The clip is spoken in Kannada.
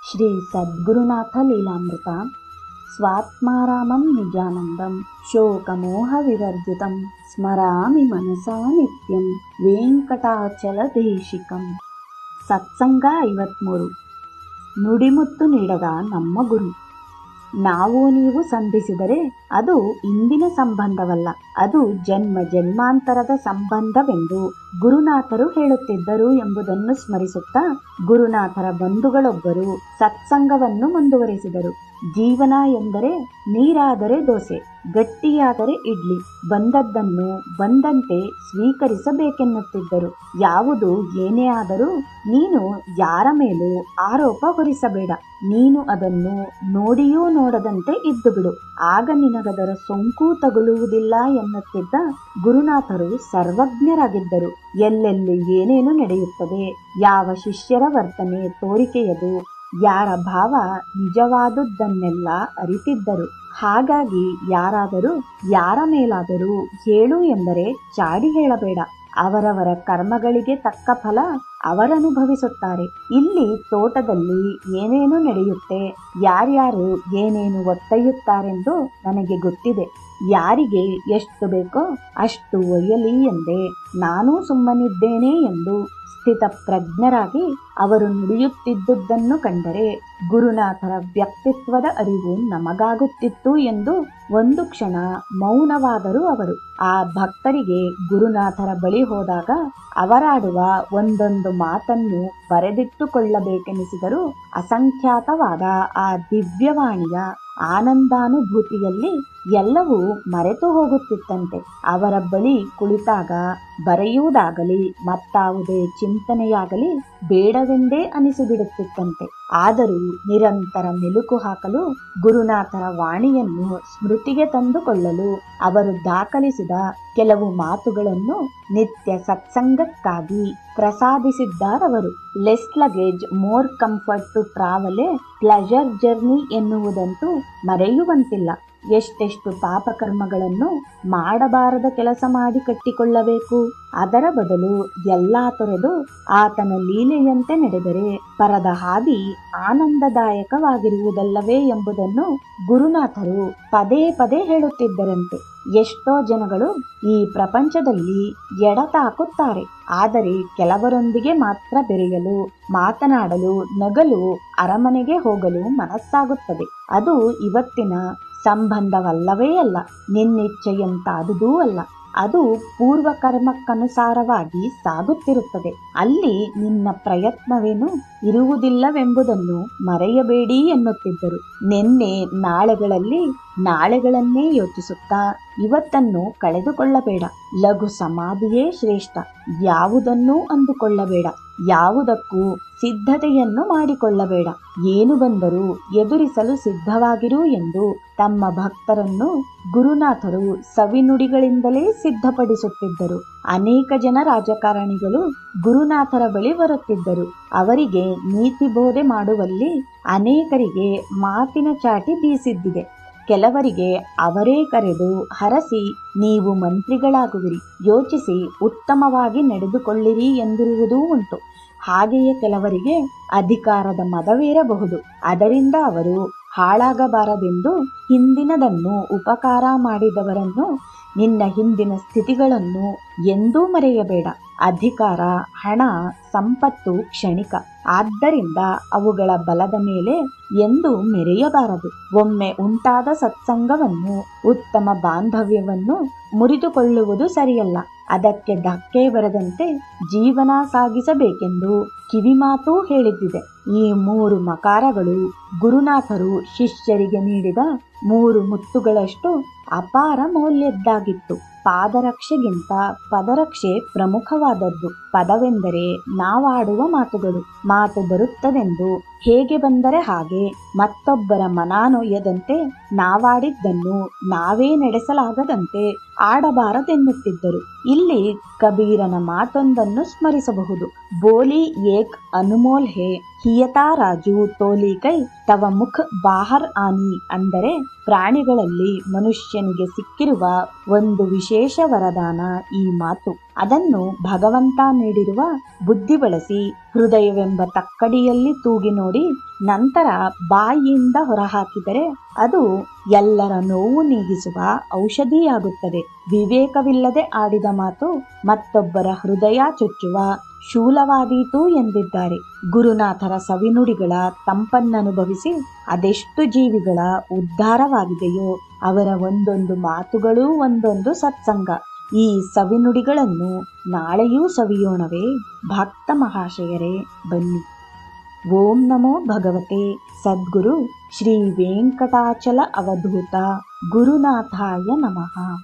ಶ್ರೀ ಸದ್ಗುರುನಾಥ ಲೀಲಾಮೃತ ಸ್ವಾತ್ಮಾರಾಮಂ ನಿಜಾನಂದಂ ಶೋಕಮೋಹ ವಿವರ್ಜಿತಂ ಸ್ಮರಾಮಿ ಮನಸಾ ನಿತ್ಯಂ ವೆಂಕಟಾಚಲ ದೇಶಿಕಂ. ಸತ್ಸಂಗ 53. ನುಡಿಮುತ್ತು ನೀಡದ ನಮ್ಮ ಗುರು. ನಾವು ನೀವು ಸಂಧಿಸಿದರೆ ಅದು ಇಂದಿನ ಸಂಬಂಧವಲ್ಲ, ಅದು ಜನ್ಮ ಜನ್ಮಾಂತರದ ಸಂಬಂಧವೆಂದು ಗುರುನಾಥರು ಹೇಳುತ್ತಿದ್ದರು ಎಂಬುದನ್ನು ಸ್ಮರಿಸುತ್ತಾ ಗುರುನಾಥರ ಬಂಧುಗಳೊಬ್ಬರು ಸತ್ಸಂಗವನ್ನು ಮುಂದುವರೆಸಿದರು. ಜೀವನ ಎಂದರೆ ನೀರಾದರೆ ದೋಸೆ, ಗಟ್ಟಿಯಾದರೆ ಇಡ್ಲಿ, ಬಂದದ್ದನ್ನು ಬಂದಂತೆ ಸ್ವೀಕರಿಸಬೇಕೆನ್ನುತ್ತಿದ್ದರು. ಯಾವುದು ಏನೇ ಆದರೂ ನೀನು ಯಾರ ಮೇಲೂ ಆರೋಪ ಹೊರಿಸಬೇಡ, ನೀನು ಅದನ್ನು ನೋಡಿಯೂ ನೋಡದಂತೆ ಇದ್ದು ಬಿಡು, ಆಗ ನಿನಗದರ ಸೋಂಕು ತಗುಲುವುದಿಲ್ಲ ಎನ್ನುತ್ತಿದ್ದ ಗುರುನಾಥರು ಸರ್ವಜ್ಞರಾಗಿದ್ದರು. ಎಲ್ಲೆಲ್ಲಿ ಏನೇನು ನಡೆಯುತ್ತದೆ, ಯಾವ ಶಿಷ್ಯರ ವರ್ತನೆ ತೋರಿಕೆಯದು, ಯಾರ ಭಾವ ನಿಜವಾದುದನ್ನೆಲ್ಲ ಅರಿತಿದ್ದರು. ಹಾಗಾಗಿ ಯಾರಾದರೂ ಯಾರ ಮೇಲಾದರೂ ಹೇಳು ಎಂದರೆ ಚಾಡಿ ಹೇಳಬೇಡ. ಅವರವರ ಕರ್ಮಗಳಿಗೆ ತಕ್ಕ ಫಲ ಅವರನುಭವಿಸುತ್ತಾರೆ. ಇಲ್ಲಿ ತೋಟದಲ್ಲಿ ಏನೇನು ನಡೆಯುತ್ತೆ, ಯಾರ್ಯಾರು ಏನೇನು ಒತ್ತೊಯ್ಯುತ್ತಾರೆಂದು ನನಗೆ ಗೊತ್ತಿದೆ. ಯಾರಿಗೆ ಎಷ್ಟು ಬೇಕೋ ಅಷ್ಟು ಒಯ್ಯಲಿ ಎಂದೇ ನಾನೂ ಸುಮ್ಮನಿದ್ದೇನೆ ಎಂದು ಸ್ಥಿತಪ್ರಜ್ಞರಾಗಿ ಅವರು ನುಡಿಯುತ್ತಿದ್ದುದನ್ನು ಕಂಡರೆ ಗುರುನಾಥರ ವ್ಯಕ್ತಿತ್ವದ ಅರಿವು ನಮಗಾಗುತ್ತಿತ್ತು ಎಂದು ಒಂದು ಕ್ಷಣ ಮೌನವಾದರು ಅವರು. ಆ ಭಕ್ತರಿಗೆ ಗುರುನಾಥರ ಬಳಿ ಹೋದಾಗ ಅವರಾಡುವ ಒಂದೊಂದು ಮಾತನ್ನು ಬರೆದಿಟ್ಟುಕೊಳ್ಳಬೇಕೆನಿಸಿದರೂ ಅಸಂಖ್ಯಾತವಾದ ಆ ದಿವ್ಯವಾಣಿಯ ಆನಂದಾನುಭೂತಿಯಲ್ಲಿ ಎಲ್ಲವೂ ಮರೆತು ಹೋಗುತ್ತಿತ್ತಂತೆ. ಅವರ ಬಳಿ ಕುಳಿತಾಗ ಬರೆಯುವುದಾಗಲಿ ಮತ್ತಾವುದೇ ಚಿಂತನೆಯಾಗಲಿ ಬೇಡವೆಂದೇ ಅನಿಸಿಬಿಡುತ್ತಿತ್ತಂತೆ. ಆದರೂ ನಿರಂತರ ಮೆಲುಕು ಹಾಕಲು ಗುರುನಾಥರ ವಾಣಿಯನ್ನು ಸ್ಮೃತಿಗೆ ತಂದುಕೊಳ್ಳಲು ಅವರು ದಾಖಲಿಸಿದ ಕೆಲವು ಮಾತುಗಳನ್ನು ನಿತ್ಯ ಸತ್ಸಂಗಕ್ಕಾಗಿ ಪ್ರಸಾದಿಸಿದ್ದಾರವರು. Less luggage more comfort to travel a pleasure journey ಎನ್ನುವುದಂತೂ ಮರೆಯುವಂತಿಲ್ಲ. ಎಷ್ಟೆಷ್ಟು ಪಾಪಕರ್ಮಗಳನ್ನು ಮಾಡಬಾರದ ಕೆಲಸ ಮಾಡಿ ಕಟ್ಟಿಕೊಳ್ಳಬೇಕು, ಅದರ ಬದಲು ಎಲ್ಲಾ ತೊರೆದು ಆತನ ಲೀಲೆಯಂತೆ ನಡೆದರೆ ಪರದ ಹಾದಿ ಆನಂದದಾಯಕವಾಗಿರುವುದಲ್ಲವೇ ಎಂಬುದನ್ನು ಗುರುನಾಥರು ಪದೇ ಪದೇ ಹೇಳುತ್ತಿದ್ದರಂತೆ. ಎಷ್ಟೋ ಜನಗಳು ಈ ಪ್ರಪಂಚದಲ್ಲಿ ಎಡತಾಕುತ್ತಾರೆ, ಆದರೆ ಕೆಲವರೊಂದಿಗೆ ಮಾತ್ರ ಬೆರೆಯಲು, ಮಾತನಾಡಲು, ನಗಲು, ಅರಮನೆಗೆ ಹೋಗಲು ಮನಸ್ಸಾಗುತ್ತದೆ. ಅದು ಇವತ್ತಿನ ಸಂಬಂಧವಲ್ಲವೇ ಅಲ್ಲ, ನಿನ್ನಿಚ್ಛೆಯಂತಾದುದೂ ಅಲ್ಲ. ಅದು ಪೂರ್ವ ಕರ್ಮಕ್ಕನುಸಾರವಾಗಿ ಸಾಗುತ್ತಿರುತ್ತದೆ. ಅಲ್ಲಿ ನಿನ್ನ ಪ್ರಯತ್ನವೇನು ಇರುವುದಿಲ್ಲವೆಂಬುದನ್ನು ಮರೆಯಬೇಡಿ ಎನ್ನುತ್ತಿದ್ದರು. ನಿನ್ನೆ ನಾಳೆಗಳಲ್ಲಿ ನಾಳೆಗಳನ್ನೇ ಯೋಚಿಸುತ್ತಾ ಇವತ್ತನ್ನು ಕಳೆದುಕೊಳ್ಳಬೇಡ. ಲಘು ಸಮಾಧಿಯೇ ಶ್ರೇಷ್ಠ. ಯಾವುದನ್ನೂ ಅಂದುಕೊಳ್ಳಬೇಡ, ಯಾವುದಕ್ಕೂ ಸಿದ್ಧತೆಯನ್ನು ಮಾಡಿಕೊಳ್ಳಬೇಡ. ಏನು ಬಂದರೂ ಎದುರಿಸಲು ಸಿದ್ಧವಾಗಿರು ಎಂದು ತಮ್ಮ ಭಕ್ತರನ್ನು ಗುರುನಾಥರು ಸವಿನುಡಿಗಳಿಂದಲೇ ಸಿದ್ಧಪಡಿಸುತ್ತಿದ್ದರು. ಅನೇಕ ಜನ ರಾಜಕಾರಣಿಗಳು ಗುರುನಾಥರ ಬಳಿ ಬರುತ್ತಿದ್ದರು. ಅವರಿಗೆ ನೀತಿ ಬೋಧೆ ಮಾಡುವಲ್ಲಿ ಅನೇಕರಿಗೆ ಮಾತಿನ ಚಾಟಿ ಬೀಸಿದ್ದಿದೆ. ಕೆಲವರಿಗೆ ಅವರೇ ಕರೆದು ಹರಸಿ ನೀವು ಮಂತ್ರಿಗಳಾಗುವಿರಿ, ಯೋಚಿಸಿ ಉತ್ತಮವಾಗಿ ನಡೆದುಕೊಳ್ಳಿರಿ ಎಂದಿರುವುದೂ ಉಂಟು. ಹಾಗೆಯೇ ಕೆಲವರಿಗೆ ಅಧಿಕಾರದ ಮದವೇರಬಹುದು. ಅದರಿಂದ ಅವರು ಹಾಳಾಗಬಾರದೆಂದು ಹಿಂದಿನದನ್ನು ಉಪಕಾರ ಮಾಡಿದವರನ್ನು, ನಿನ್ನ ಹಿಂದಿನ ಸ್ಥಿತಿಗಳನ್ನು ಎಂದೂ ಮರೆಯಬೇಡ. ಅಧಿಕಾರ, ಹಣ, ಸಂಪತ್ತು ಕ್ಷಣಿಕ, ಆದ್ದರಿಂದ ಅವುಗಳ ಬಲದ ಮೇಲೆ ಎಂದು ಮೆರೆಯಬಾರದು. ಒಮ್ಮೆ ಉಂಟಾದ ಸತ್ಸಂಗವನ್ನು, ಉತ್ತಮ ಬಾಂಧವ್ಯವನ್ನು ಮುರಿದುಕೊಳ್ಳುವುದು ಸರಿಯಲ್ಲ. ಅದಕ್ಕೆ ಧಕ್ಕೆ ಬರದಂತೆ ಜೀವನ ಸಾಗಿಸಬೇಕೆಂದು ಕಿವಿಮಾತೂ ಹೇಳಿದ್ದಿದೆ. ಈ 3 ಮಕಾರಗಳು ಗುರುನಾಥರು ಶಿಷ್ಯರಿಗೆ ನೀಡಿದ 3 ಮುತ್ತುಗಳಷ್ಟು ಅಪಾರ ಮೌಲ್ಯದ್ದಾಗಿತ್ತು. ಪಾದರಕ್ಷೆಗಿಂತ ಪದರಕ್ಷೆ ಪ್ರಮುಖವಾದದ್ದು. ಪದವೆಂದರೆ ನಾವಾಡುವ ಮಾತುಗಳು. ಮಾತು ಬರುತ್ತದೆಂದು ಹೇಗೆ ಬಂದರೆ ಹಾಗೆ ಮತ್ತೊಬ್ಬರ ಮನಾನೊಯ್ಯದಂತೆ, ನಾವಾಡಿದ್ದನ್ನು ನಾವೇ ನಡೆಸಲಾಗದಂತೆ ಆಡಬಾರದೆನ್ನುತ್ತಿದ್ದರು. ಇಲ್ಲಿ ಕಬೀರನ ಮಾತೊಂದನ್ನು ಸ್ಮರಿಸಬಹುದು. ಬೋಲಿ ಏಕ್ ಅನುಮೋಲ್ ಹೇ ಹಿಯತಾ ರಾಜು ತೋಲಿ ಕೈ ತವ ಮುಖ ಬಾಹರ್ ಆನಿ. ಅಂದರೆ ಪ್ರಾಣಿಗಳಲ್ಲಿ ಮನುಷ್ಯನಿಗೆ ಸಿಕ್ಕಿರುವ ಒಂದು ವಿಶೇಷ ವರದಾನ ಈ ಮಾತು. ಅದನ್ನು ಭಗವಂತ ನೀಡಿರುವ ಬುದ್ಧಿ ಬಳಸಿ ಹೃದಯವೆಂಬ ತಕ್ಕಡಿಯಲ್ಲಿ ತೂಗಿ ನೋಡಿ ನಂತರ ಬಾಯಿಯಿಂದ ಹೊರಹಾಕಿದರೆ ಅದು ಎಲ್ಲರ ನೋವು ನೀಗಿಸುವ ಔಷಧಿಯಾಗುತ್ತದೆ. ವಿವೇಕವಿಲ್ಲದೆ ಆಡಿದ ಮಾತು ಮತ್ತೊಬ್ಬರ ಹೃದಯ ಚುಚ್ಚುವ ಶೂಲವಾದೀತು ಎಂದಿದ್ದಾರೆ. ಗುರುನಾಥರ ಸವಿನುಡಿಗಳ ತಂಪನ್ನನುಭವಿಸಿ ಅದೆಷ್ಟು ಜೀವಿಗಳ ಉದ್ಧಾರವಾಗಿದೆಯೋ ಅವರ ಒಂದೊಂದು ಮಾತುಗಳೂ ಒಂದೊಂದು ಸತ್ಸಂಗ. ಈ ಸವಿನುಡಿಗಳನ್ನು ನಾಳೆಯೂ ಸವಿಯೋಣವೇ? ಭಕ್ತ ಮಹಾಶಯರೇ, ಬನ್ನಿ. ಓಂ ನಮೋ ಭಗವತೆ ಸದ್ಗುರು ಶ್ರೀ ವೆಂಕಟಾಚಲ ಅವಧೂತ ಗುರುನಾಥಾಯ ನಮಃ.